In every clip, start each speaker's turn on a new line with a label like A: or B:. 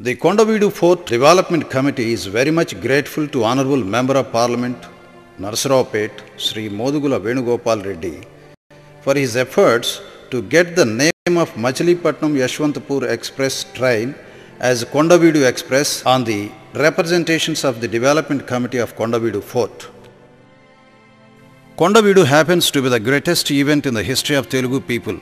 A: The Kondaveedu Fort Development Committee is very much grateful to Honorable Member of Parliament Narsaraopet Sri Modugula Venugopal Reddy for his efforts to get the name of Machilipatnam Yashwantapur Express train as Kondaveedu Express on the representations of the Development Committee of Kondaveedu Fort. Kondaveedu happens to be the greatest event in the history of Telugu people.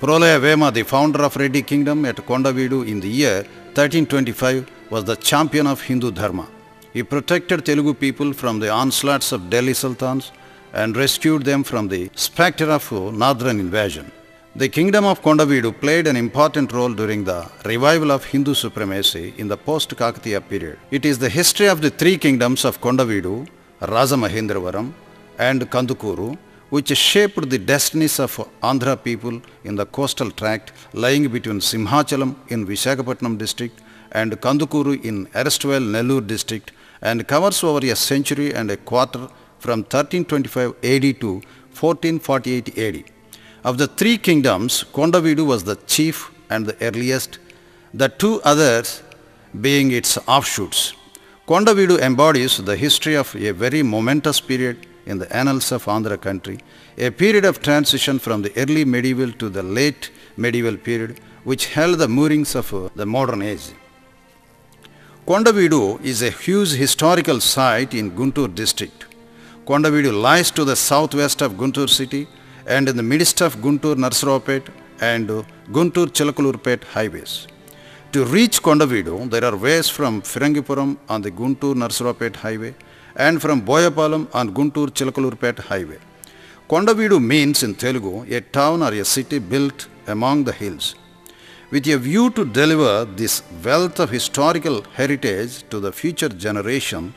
A: Prolaya Vema, the founder of Reddy Kingdom at Kondaveedu in the year 1325, was the champion of Hindu Dharma. He protected Telugu people from the onslaughts of Delhi Sultans and rescued them from the spectre of Northern invasion. The kingdom of Kondaveedu played an important role during the revival of Hindu supremacy in the post-Kakatiya period. It is the history of the three kingdoms of Kondaveedu, Rajamahendravaram and Kandukuru, which shaped the destinies of Andhra people in the coastal tract lying between Simhachalam in Visakhapatnam district and Kandukuru in erstwhile Nellore district, and covers over a century and a quarter from 1325 AD to 1448 AD. Of the three kingdoms, Kondaveedu was the chief and the earliest, the two others being its offshoots. Kondaveedu embodies the history of a very momentous period in the annals of Andhra country, a period of transition from the early medieval to the late medieval period, which held the moorings of the modern age. Kondaveedu is a huge historical site in Guntur district. Kondaveedu lies to the southwest of Guntur city and in the midst of Guntur-Narsaraopet and Guntur-Chilakalurpet highways. To reach Kondaveedu, there are ways from Firangipuram on the Guntur-Narsaraopet highway and from Boyapalam on Guntur-Chilakalurpet highway. Kondaveedu means in Telugu a town or a city built among the hills. With a view to deliver this wealth of historical heritage to the future generation,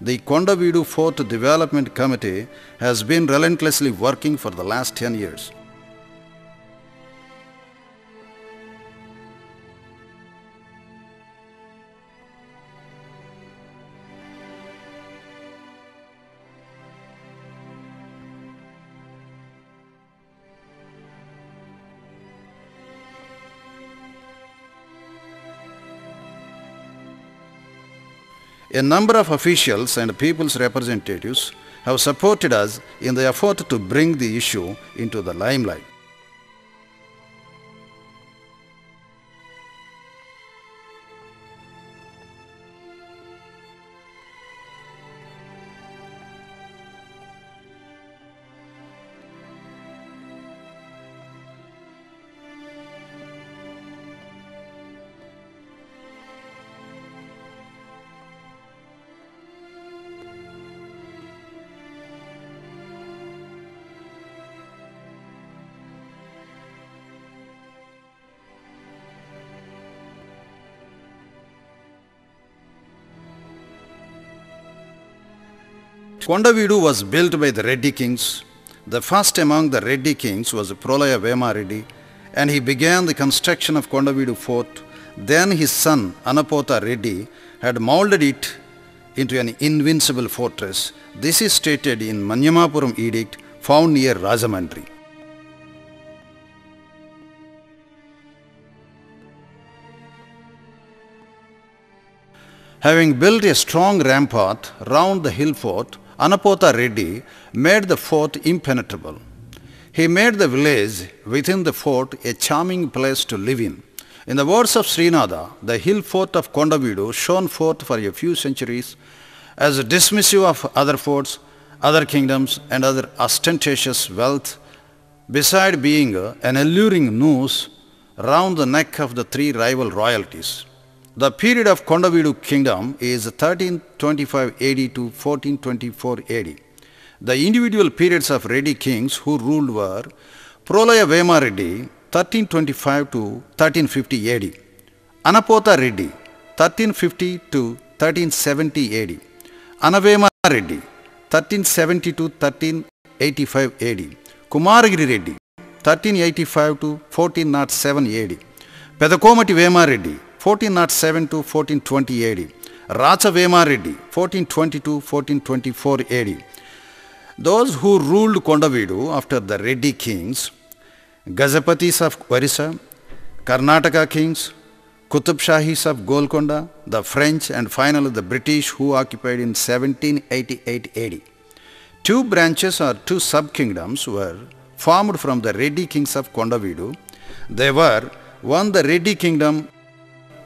A: the Kondaveedu Fort Development Committee has been relentlessly working for the last 10 years. A number of officials and people's representatives have supported us in the effort to bring the issue into the limelight. Kondaveedu was built by the Reddy kings. The first among the Reddy kings was Prolaya Vema Reddy, and he began the construction of Kondaveedu fort. Then his son Anapotha Reddy had molded it into an invincible fortress. This is stated in Manyamapuram edict found near Rajamundry. Having built a strong rampart round the hill fort, Anapotha Reddy made the fort impenetrable. He made the village within the fort a charming place to live in. In the words of Srinadha, the hill fort of Kondaveedu shone forth for a few centuries as dismissive of other forts, other kingdoms and other ostentatious wealth, beside being an alluring noose round the neck of the three rival royalties. The period of Kondaveedu Kingdom is 1325 AD to 1424 AD. The individual periods of Reddy kings who ruled were Prolaya Vema Reddy 1325 to 1350 AD, Anapotha Reddy 1350 to 1370 AD, Ana Vema Reddy 1370 to 1385 AD, Kumaragiri Reddy 1385 to 1407 AD, Pedakomati Vema Reddy 1407 to 1420 AD, Racha Vema Reddy 1420 to 1424 AD. Those who ruled Kondaveedu after the Reddy kings Gazapatis of Orissa, Karnataka kings, Qutub Shahis of Golconda, the French, and finally the British who occupied in 1788 AD. Two branches or two sub-kingdoms were formed from the Reddy kings of Kondaveedu. They were one the Reddy kingdom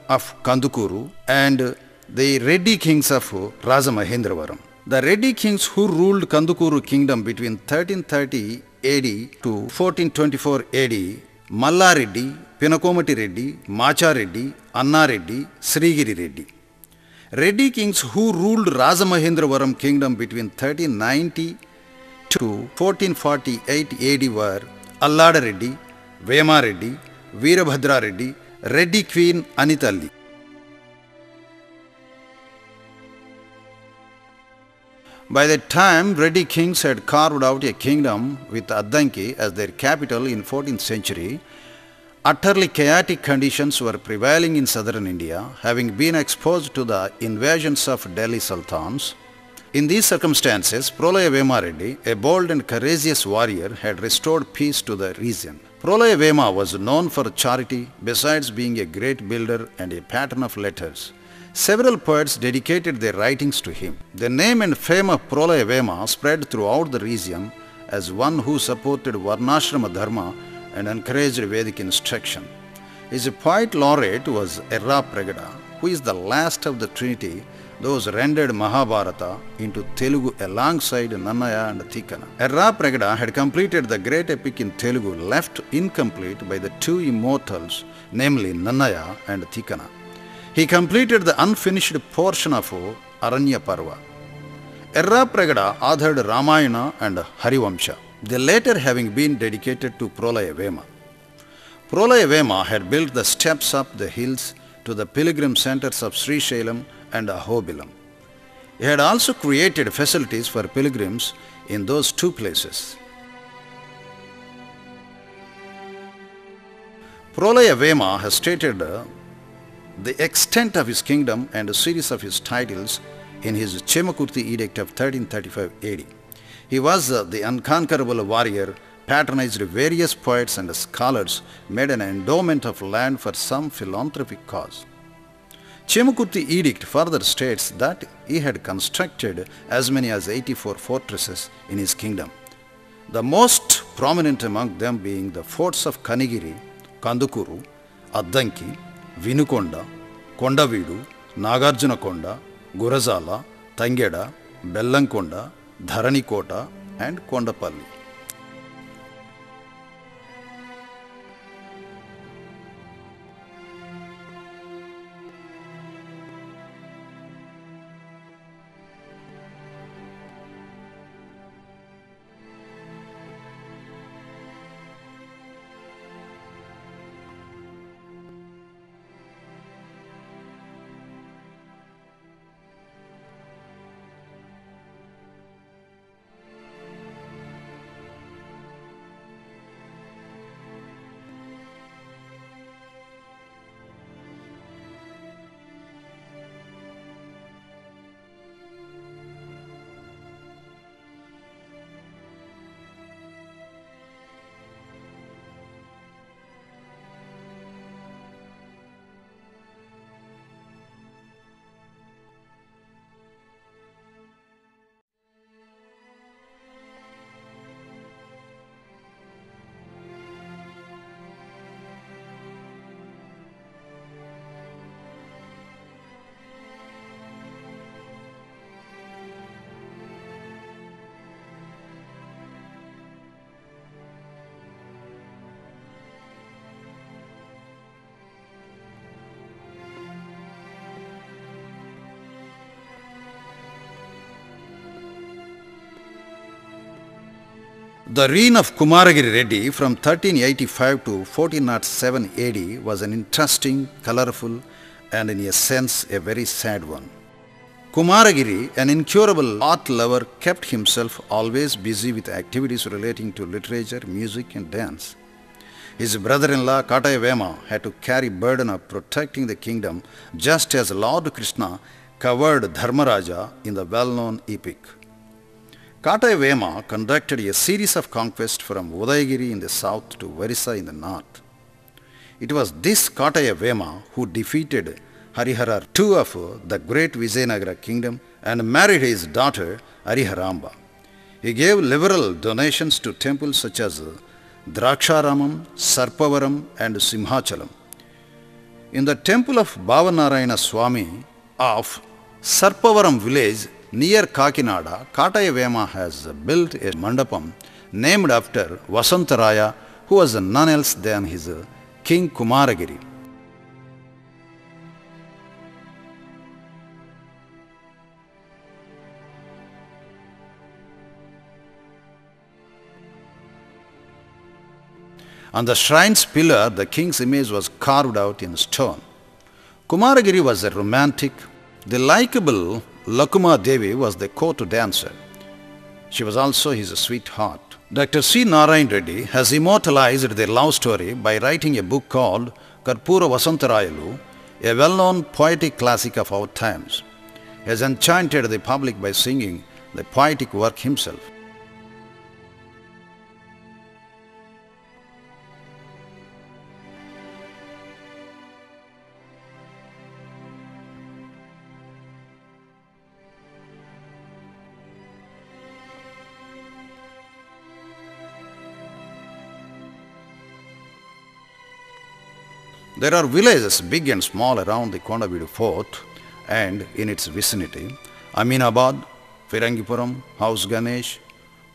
A: of Kandukuru and the Reddy kings of Rajamahendravaram. The Reddy kings who ruled Kandukuru kingdom between 1330 AD to 1424 AD, Malla Reddy, Pedakomati Reddy, Macha Reddy, Anna Reddy, Srigiri Reddy. Reddy kings who ruled Rajamahendravaram kingdom between 1390 to 1448 AD were Allada Reddy, Vema Reddy, Veerabhadra Reddy, Reddy Queen Anitalli. By that time, Reddy kings had carved out a kingdom with Addanki as their capital in 14th century. Utterly chaotic conditions were prevailing in southern India, having been exposed to the invasions of Delhi sultans. In these circumstances, Prolaya Vema Reddy, a bold and courageous warrior, had restored peace to the region. Prolaya Vema was known for charity, besides being a great builder and a patron of letters. Several poets dedicated their writings to him. The name and fame of Prolaya Vema spread throughout the region as one who supported Varnashrama Dharma and encouraged Vedic instruction. His poet laureate was Errapragada, who is the last of the trinity, those rendered Mahabharata into Telugu alongside Nannaya and Tikana. Errapragada had completed the great epic in Telugu left incomplete by the two immortals, namely Nannaya and Tikana. He completed the unfinished portion of Aranya Parva. Errapragada authored Ramayana and Harivamsha, the latter having been dedicated to Prolaya Vema. Prolaya Vema had built the steps up the hills to the pilgrim centers of Srisailam and Ahobilam. He had also created facilities for pilgrims in those two places. Prolaya Vema has stated the extent of his kingdom and a series of his titles in his Chemakurti edict of 1335 AD. He was the unconquerable warrior, patronized various poets and scholars, made an endowment of land for some philanthropic cause. Chemakurti edict further states that he had constructed as many as 84 fortresses in his kingdom, the most prominent among them being the forts of Kanigiri, Kandukuru, Addanki, Vinukonda, Kondaveedu, Nagarjunakonda, Gurazala, Tangeda, Bellankonda, Dharanikota and Kondapalli. The reign of Kumaragiri Reddy from 1385 to 1407 AD was an interesting, colourful and in a sense a very sad one. Kumaragiri, an incurable art lover, kept himself always busy with activities relating to literature, music and dance. His brother-in-law Kataya Vema had to carry burden of protecting the kingdom just as Lord Krishna covered Dharmaraja in the well-known epic. Kataya Vema conducted a series of conquests from Udayagiri in the south to Varisa in the north. It was this Kataya Vema who defeated Harihara II of the great Vijayanagara kingdom and married his daughter Hariharamba. He gave liberal donations to temples such as Draksharamam, Sarpavaram and Simhachalam. In the temple of Bhavanarayana Swami of Sarpavaram village near Kakinada, Kataya Vema has built a mandapam named after Vasantaraya, who was none else than his King Kumaragiri. On the shrine's pillar, the king's image was carved out in stone. Kumaragiri was a romantic. The likable Lakuma Devi was the court dancer. She was also his sweetheart. Dr. C. Narayan Reddy has immortalized their love story by writing a book called Karpura Vasantarayalu, a well-known poetic classic of our times. He has enchanted the public by singing the poetic work himself. There are villages big and small around the Kondaveedu fort and in its vicinity. Aminabad, Firangipuram, House Ganesh,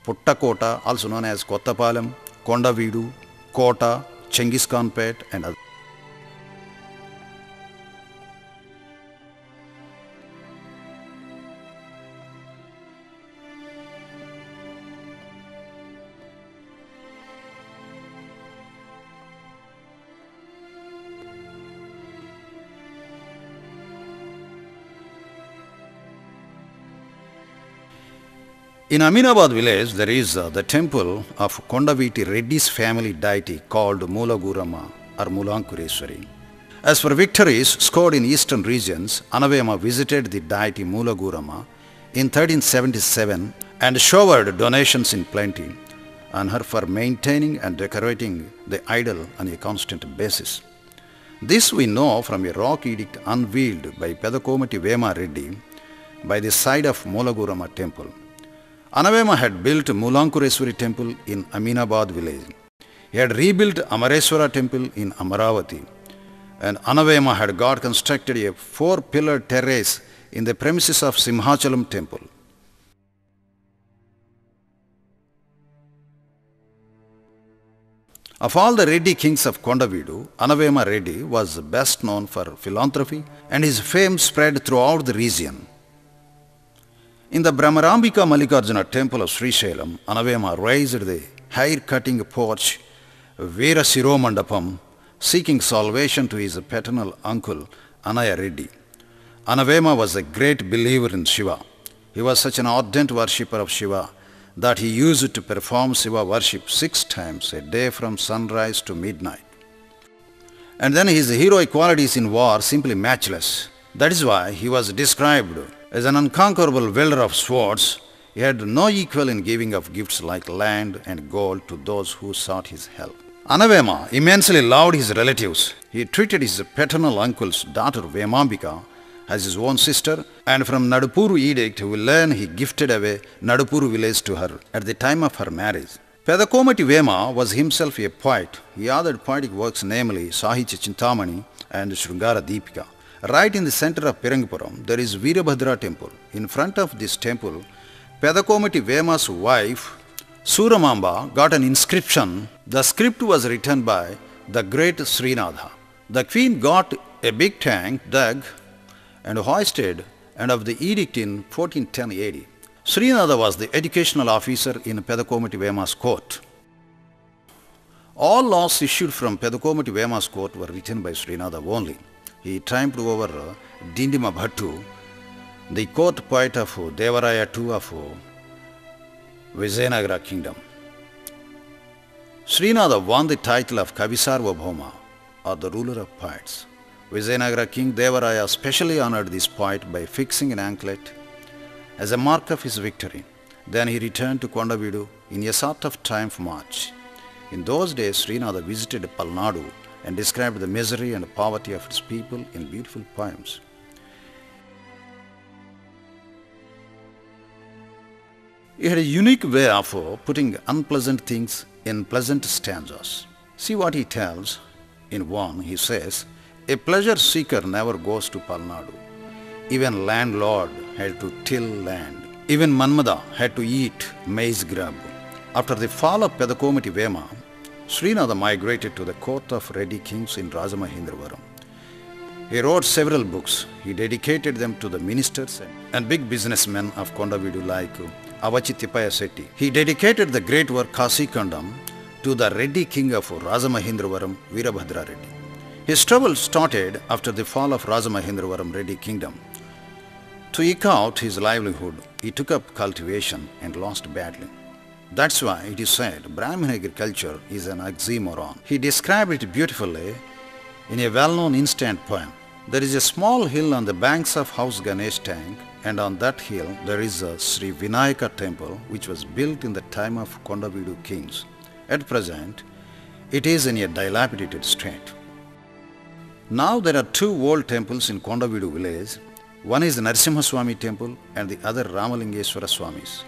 A: Puttakota, also known as Kottapalam, Kondaveedu, Kota, Chengis Khanpet and others. In Aminabad village, there is the temple of Kondaveedu Reddy's family deity called Mulagurama or Mulankureswari. As for victories scored in eastern regions, Anavema visited the deity Mulagurama in 1377 and showered donations in plenty on her for maintaining and decorating the idol on a constant basis. This we know from a rock edict unveiled by Pedda Vema Reddy by the side of Mulagurama temple. Anavema had built Mulankureswari temple in Aminabad village. He had rebuilt Amareswara temple in Amaravati. And Anavema had got constructed a 4-pillar terrace in the premises of Simhachalam temple. Of all the Reddy kings of Kondaveedu, Ana Vema Reddy was best known for philanthropy and his fame spread throughout the region. In the Brahmarambika Mallikarjuna temple of Srisailam, Anavema raised the hair-cutting porch Veera Siromandapam, seeking salvation to his paternal uncle Anaya Reddy. Anavema was a great believer in Shiva. He was such an ardent worshipper of Shiva that he used to perform Shiva worship 6 times a day from sunrise to midnight. And then his heroic qualities in war simply matchless. That is why he was described as an unconquerable wielder of swords. He had no equal in giving of gifts like land and gold to those who sought his help. Anavema immensely loved his relatives. He treated his paternal uncle's daughter Vemambika as his own sister, and from Nadupuru edict we learn he gifted away Nadupuru village to her at the time of her marriage. Pedakomati Vema was himself a poet. He authored poetic works namely Sahitya Chintamani and Shrungara Deepika. Right in the center of Pirangipuram, there is Veerabhadra temple. In front of this temple, Pedakomati Vema's wife, Suramamba, got an inscription. The script was written by the great Srinadha. The queen got a big tank dug and hoisted and of the edict in 1410 AD. Srinadha was the educational officer in Pedakomati Vema's court. All laws issued from Pedakomati Vema's court were written by Srinadha only. He triumphed over Dindima Bhattu, the court poet of Devaraya II of Vijayanagara kingdom. Srinadha won the title of Kavisarvabhauma, or the ruler of poets. Vijayanagara king Devaraya specially honored this poet by fixing an anklet as a mark of his victory. Then he returned to Kondaveedu in a sort of triumph march. In those days, Srinadha visited Palnadu and described the misery and poverty of its people in beautiful poems. He had a unique way of putting unpleasant things in pleasant stanzas. See what he tells. In one, he says, "A pleasure seeker never goes to Palnadu. Even landlord had to till land. Even Manmada had to eat maize grub." After the fall of Pedakomati Vema, Srinadha migrated to the court of Reddy kings in Rajamahendravaram. He wrote several books. He dedicated them to the ministers and big businessmen of Kondaveedu like Avachitipaya Setti. He dedicated the great work Kasikandam to the Reddy king of Rajamahendravaram, Veerabhadra Reddy. His trouble started after the fall of Rajamahendravaram Reddy kingdom. To eke out his livelihood, he took up cultivation and lost badly. That's why it is said Brahmin agriculture is an oxymoron. He described it beautifully in a well-known instant poem. There is a small hill on the banks of House Ganesh tank, and on that hill there is a Sri Vinayaka temple which was built in the time of Kondaveedu kings. At present, it is in a dilapidated state. Now there are two old temples in Kondaveedu village. One is the Narasimhaswamy temple and the other Ramalingeshwara Swamis.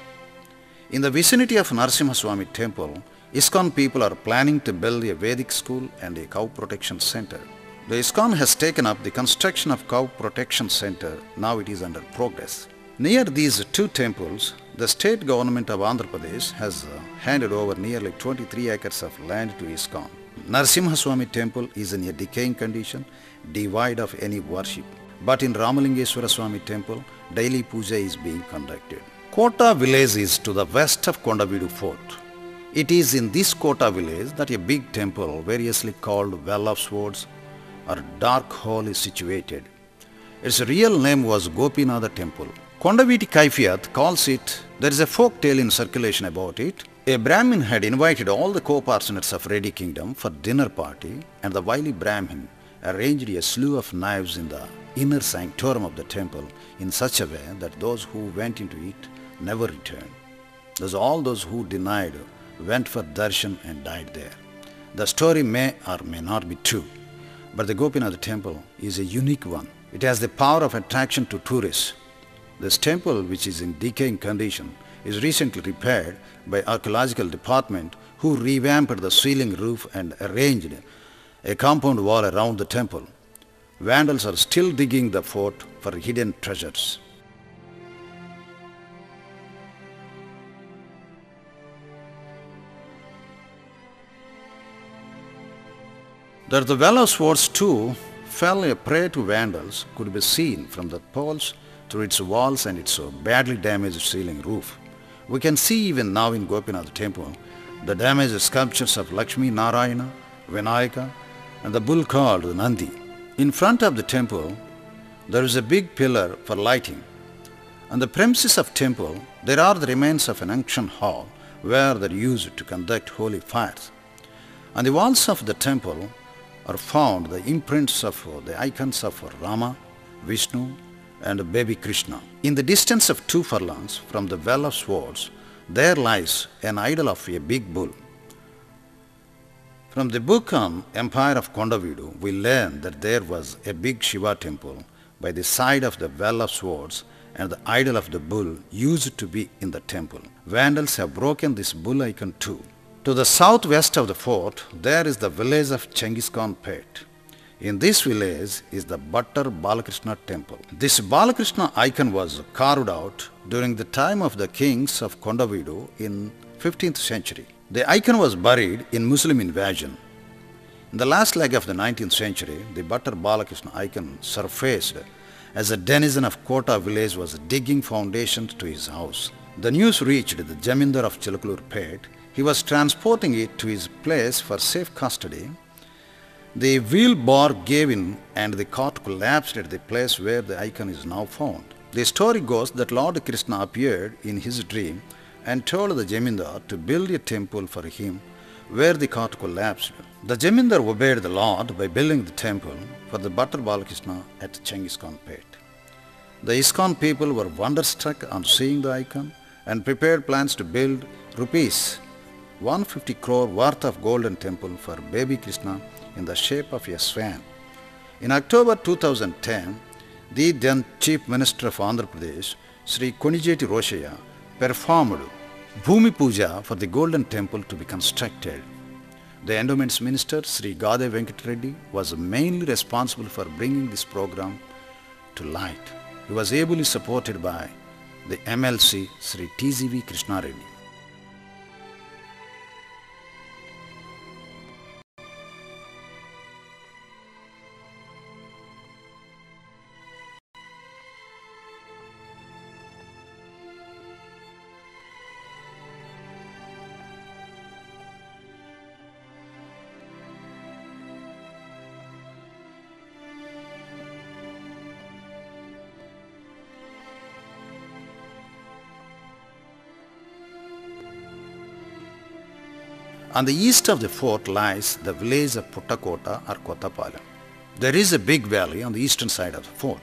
A: In the vicinity of Narasimhaswamy temple, ISKCON people are planning to build a Vedic school and a cow protection center. The ISKCON has taken up the construction of cow protection center. Now it is under progress. Near these two temples, the state government of Andhra Pradesh has handed over nearly 23 acres of land to ISKCON. Narasimhaswamy temple is in a decaying condition, devoid of any worship. But in Ramalingeshwara Swami temple, daily puja is being conducted. Kota village is to the west of Kondaveedu fort. It is in this Kota village that a big temple, variously called Well of Swords or Dark Hole, is situated. Its real name was Gopinatha temple. Kondaveeti Kaifiyat calls it, there is a folk tale in circulation about it. A Brahmin had invited all the co-partners of Reddy kingdom for dinner party, and the wily Brahmin arranged a slew of knives in the inner sanctorum of the temple in such a way that those who went into it never returned. Thus all those who denied went for darshan and died there. The story may or may not be true, but the Gopinatha temple is a unique one. It has the power of attraction to tourists. This temple, which is in decaying condition, is recently repaired by archaeological department, who revamped the ceiling roof and arranged a compound wall around the temple. Vandals are still digging the fort for hidden treasures. That the Well of Swords too fell a prey to vandals could be seen from the poles through its walls and its badly damaged ceiling roof. We can see even now in Gopinatha temple the damaged sculptures of Lakshmi Narayana, Vinayaka and the bull called Nandi. In front of the temple there is a big pillar for lighting. On the premises of temple there are the remains of an ancient hall where they used to conduct holy fires. On the walls of the temple are found the imprints of the icons of Rama, Vishnu and baby Krishna. In the distance of 2 furlongs from the Well of Swords, there lies an idol of a big bull. From the book on Empire of Kondaveedu, we learn that there was a big Shiva temple by the side of the Well of Swords, and the idol of the bull used to be in the temple. Vandals have broken this bull icon too. To the southwest of the fort, there is the village of Chengiz Khan Pet. In this village is the Bhattar Balakrishna temple. This Balakrishna icon was carved out during the time of the kings of Kondaveedu in 15th century. The icon was buried in Muslim invasion. In the last leg of the 19th century, the Bhattar Balakrishna icon surfaced as a denizen of Kota village was digging foundations to his house. The news reached the Jamindar of Chilakulur Pet. He was transporting it to his place for safe custody. The wheel bar gave in and the cart collapsed at the place where the icon is now found. The story goes that Lord Krishna appeared in his dream and told the Jamindar to build a temple for him where the cart collapsed. The Jamindar obeyed the Lord by building the temple for the Bhattar Balakrishna at Chengiz Khan Pet. The ISKCON people were wonderstruck on seeing the icon and prepared plans to build rupees 150 crore worth of golden temple for baby Krishna in the shape of a swan. In October 2010, the then Chief Minister of Andhra Pradesh, Sri Konijeti Roshaya, performed Bhumi Puja for the golden temple to be constructed. The Endowments Minister, Sri Kataya Vema Reddy, was mainly responsible for bringing this program to light. He was ably supported by the MLC, Sri TZV Krishna Reddy. On the east of the fort lies the village of Puttakota or Kottapalam. There is a big valley on the eastern side of the fort.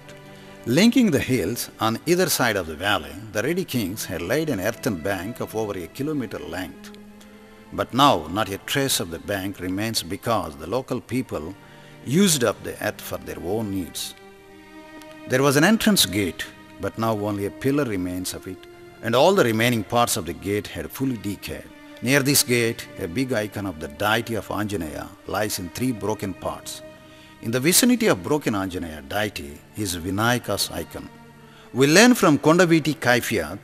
A: Linking the hills on either side of the valley, the Reddy kings had laid an earthen bank of over a kilometer length. But now not a trace of the bank remains because the local people used up the earth for their own needs. There was an entrance gate, but now only a pillar remains of it, and all the remaining parts of the gate had fully decayed. Near this gate, a big icon of the deity of Anjaneya lies in 3 broken parts. In the vicinity of broken Anjaneya deity is Vinayaka's icon. We learn from Kondaveedu Kingdon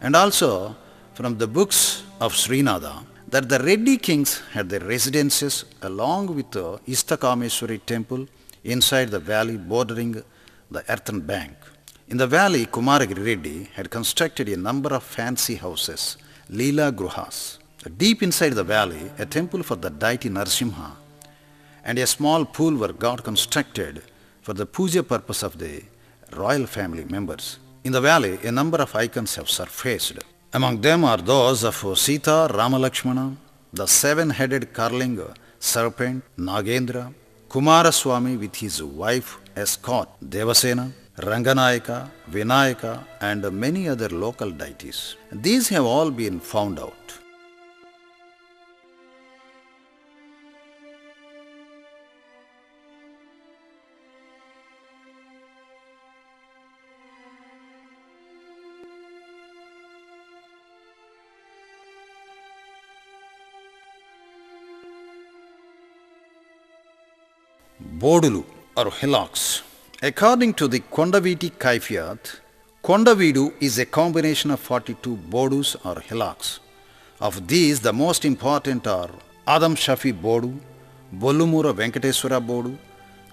A: and also from the books of Srinadha that the Reddy kings had their residences along with the Istakameswari temple inside the valley bordering the earthen bank. In the valley, Kumaragiri Reddy had constructed a number of fancy houses, Leela Gruhas. Deep inside the valley, a temple for the deity Narasimha and a small pool were got constructed for the puja purpose of the royal family members. In the valley, a number of icons have surfaced. Among them are those of Sita, Ramalakshmana, the 7-headed curling serpent, Nagendra, Kumaraswamy with his wife escort, Devasena, Ranganayaka, Vinayaka, and many other local deities. These have all been found out. Bodulu or hillocks. According to the Kondaveedu Kingdon, Kondaveedu is a combination of 42 bodus or hillocks. Of these, the most important are Adam Shafi Bodu, Bollumura Venkateswara Bodu,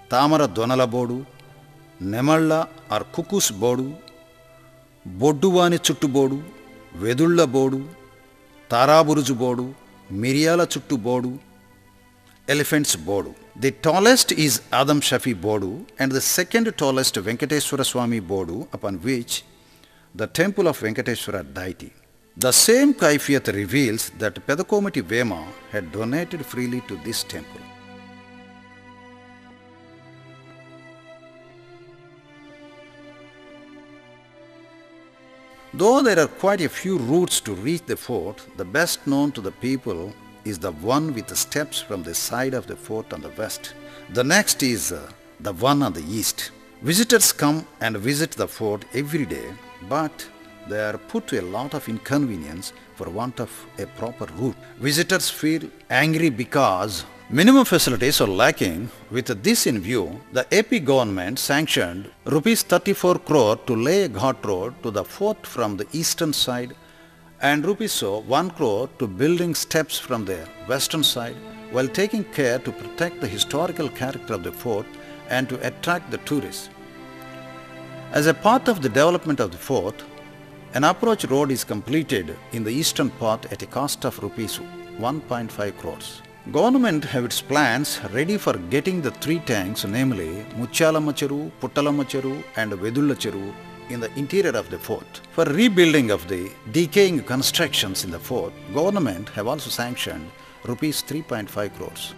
A: Tamara Donala Bodu, Nemalla or Kukus Bodu, Bodduvani Chuttu Bodu, Vedulla Bodu, Taraburuju Bodu, Miriyala Chuttu Bodu, Elephant's Bodu. The tallest is Adam Shafi Bodu and the second tallest Venkateswara Swami Bodu, upon which the temple of Venkateswara deity. The same Kaifiyat reveals that Pedakomati Vema had donated freely to this temple. Though there are quite a few routes to reach the fort, the best known to the people is the one with the steps from the side of the fort on the west. The next is the one on the east. Visitors come and visit the fort every day, but they are put to a lot of inconvenience for want of a proper route. Visitors feel angry because minimum facilities are lacking. With this in view, the AP government sanctioned rupees 34 crore to lay a ghat road to the fort from the eastern side and rupees 1 crore to building steps from the western side, while taking care to protect the historical character of the fort and to attract the tourists. As a part of the development of the fort, an approach road is completed in the eastern part at a cost of rupees 1.5 crores. Government have its plans ready for getting the 3 tanks, namely Muchalamacheru, Puttalamacheru and Vedullacheru, in the interior of the fort. For rebuilding of the decaying constructions in the fort, government have also sanctioned rupees 3.5 crores.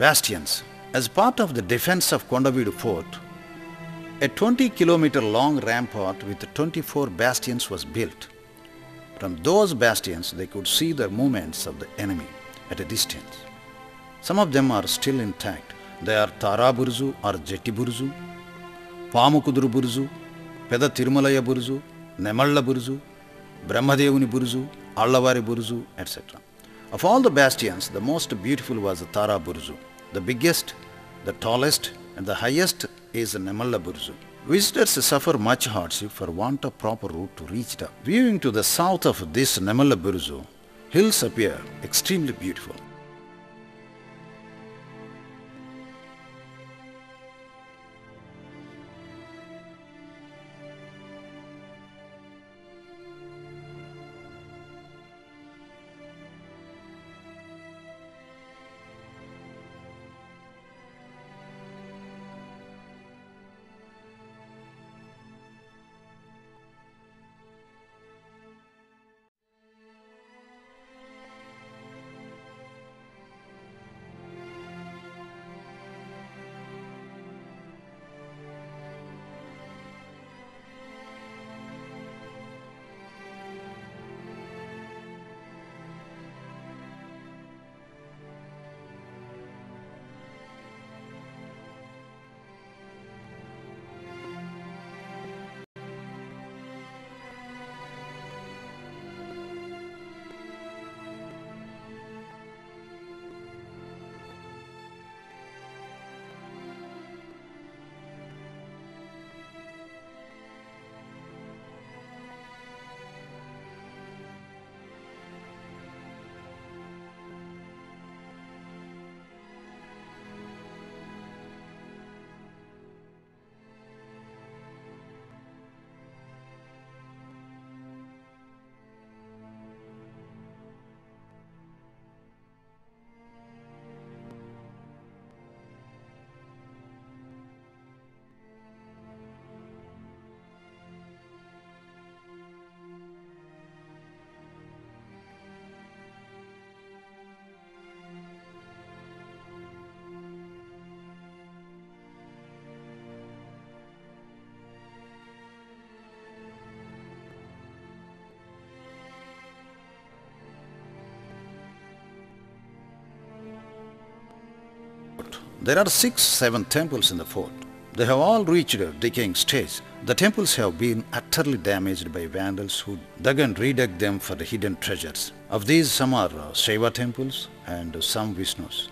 A: bastions. As part of the defense of Kondaveedu fort, a 20-kilometer long rampart with 24 bastions was built. From those bastions, they could see the movements of the enemy at a distance. Some of them are still intact. They are Tara Burzu or Jetti Burzu, Pamukuduru Burzu, Pedda Tirumalaya Burzu, Nemalla Burzu, Brahmadevuni Burzu, Allavari Burzu, etc. Of all the bastions, the most beautiful was the Tara Burzu. The biggest, the tallest, and the highest is the Nemalla Burzu. Visitors suffer much hardship for want of proper route to reach it. Viewing to the south of this Nemalla Burzu, hills appear extremely beautiful. There are 6-7 temples in the fort. They have all reached a decaying stage. The temples have been utterly damaged by vandals who dug and redug them for the hidden treasures. Of these, some are Shiva temples and some Vishnus.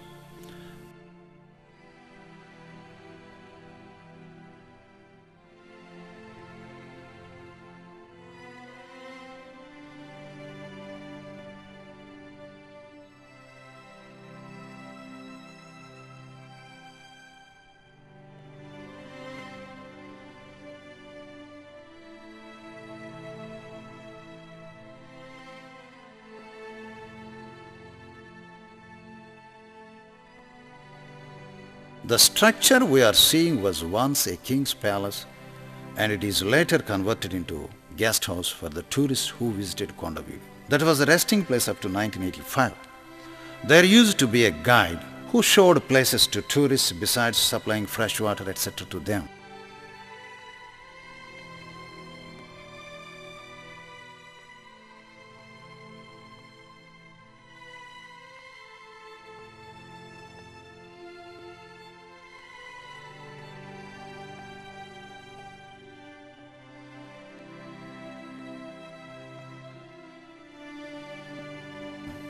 A: The structure we are seeing was once a king's palace, and it is later converted into guest house for the tourists who visited Kondaveedu. That was the resting place up to 1985. There used to be a guide who showed places to tourists besides supplying fresh water, etc. to them.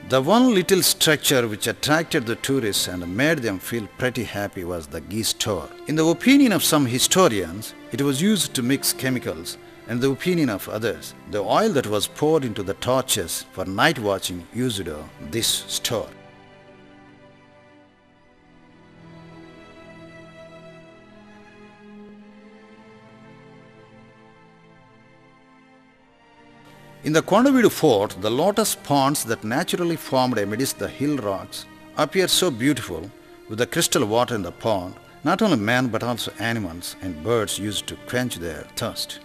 A: The one little structure which attracted the tourists and made them feel pretty happy was the ghee store. In the opinion of some historians, it was used to mix chemicals, and in the opinion of others, the oil that was poured into the torches for night watching used this store. In the Kondaveedu fort, the lotus ponds that naturally formed amidst the hill rocks appear so beautiful with the crystal water in the pond. Not only men but also animals and birds used to quench their thirst.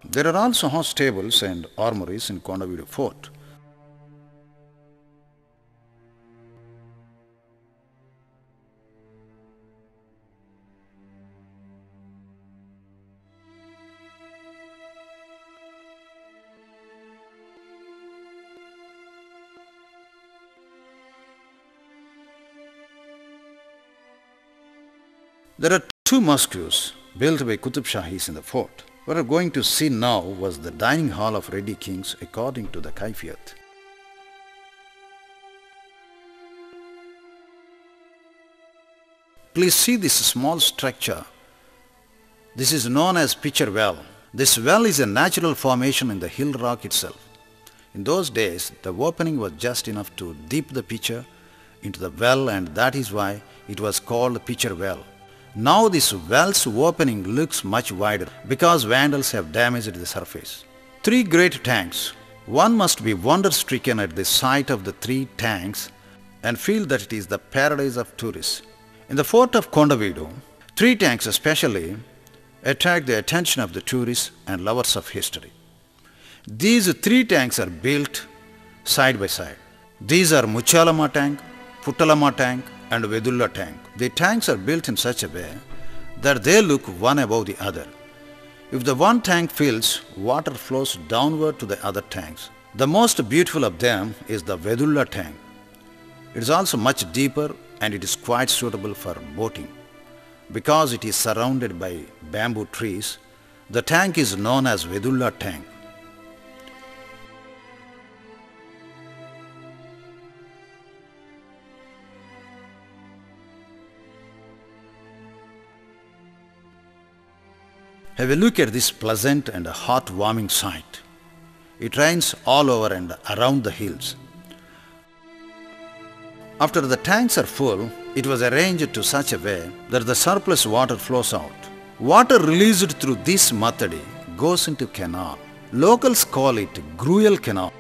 A: There are also horse stables and armories in Kondaveedu fort. There are two mosques built by Qutub Shahis in the fort. What we are going to see now was the dining hall of Reddy kings according to the Kaifiyat. Please see this small structure. This is known as pitcher well. This well is a natural formation in the hill rock itself. In those days, the opening was just enough to dip the pitcher into the well, and that is why it was called pitcher well. Now this well's opening looks much wider because vandals have damaged the surface. Three great tanks. One must be wonder-stricken at the sight of the three tanks and feel that it is the paradise of tourists. In the fort of Kondaveedu, three tanks especially attract the attention of the tourists and lovers of history. These three tanks are built side by side. These are Muchalama tank, Puttalama tank and Vedulla tank. The tanks are built in such a way that they look one above the other. If the one tank fills, water flows downward to the other tanks. The most beautiful of them is the Vedulla tank. It is also much deeper and it is quite suitable for boating. Because it is surrounded by bamboo trees, the tank is known as Vedulla tank. Have a look at this pleasant and heart-warming sight. It rains all over and around the hills. After the tanks are full, it was arranged to such a way that the surplus water flows out. Water released through this method goes into canal. Locals call it Gruyel Canal.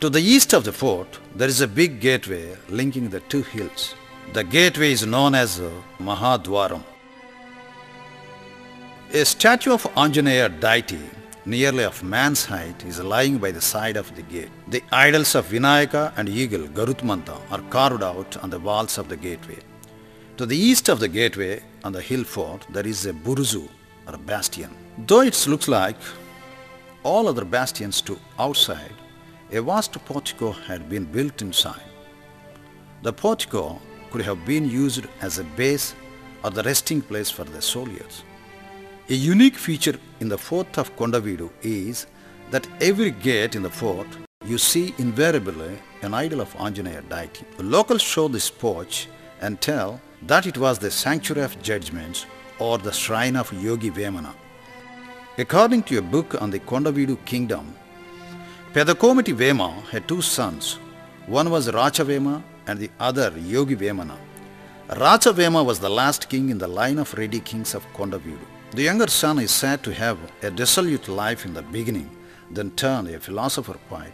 A: To the east of the fort, there is a big gateway linking the two hills. The gateway is known as Mahadwaram. A statue of Anjaneya deity, nearly of man's height, is lying by the side of the gate. The idols of Vinayaka and eagle Garutmanta are carved out on the walls of the gateway. To the east of the gateway, on the hill fort, there is a buruzu or a bastion. Though it looks like all other bastions to outside, a vast portico had been built inside. The portico could have been used as a base or the resting place for the soldiers. A unique feature in the fort of Kondaveedu is that every gate in the fort you see invariably an idol of Anjaneya deity. The locals show this porch and tell that it was the sanctuary of judgments or the shrine of Yogi Vemana. According to a book on the Kondaveedu Kingdom, Pedakomati Vema had two sons. One was Racha Vema and the other Yogi Vemana. Racha Vema was the last king in the line of Reddy kings of Kondaveedu. The younger son is said to have a dissolute life in the beginning, then turned a philosopher poet,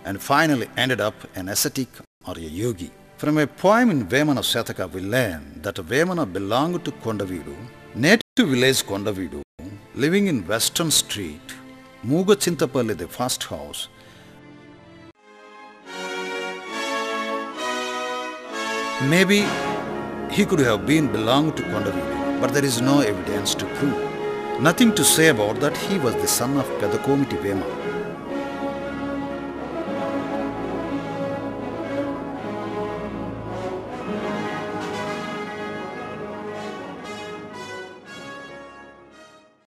A: and finally ended up an ascetic or a yogi. From a poem in Vemana Shataka we learn that Vemana belonged to Kondaveedu, native village Kondaveedu, living in Western Street, Muga Chintapalli the first house. Maybe he could have been belonged to Kondaveedu, but there is no evidence to prove. Nothing to say about that he was the son of Pedda Komati Vema.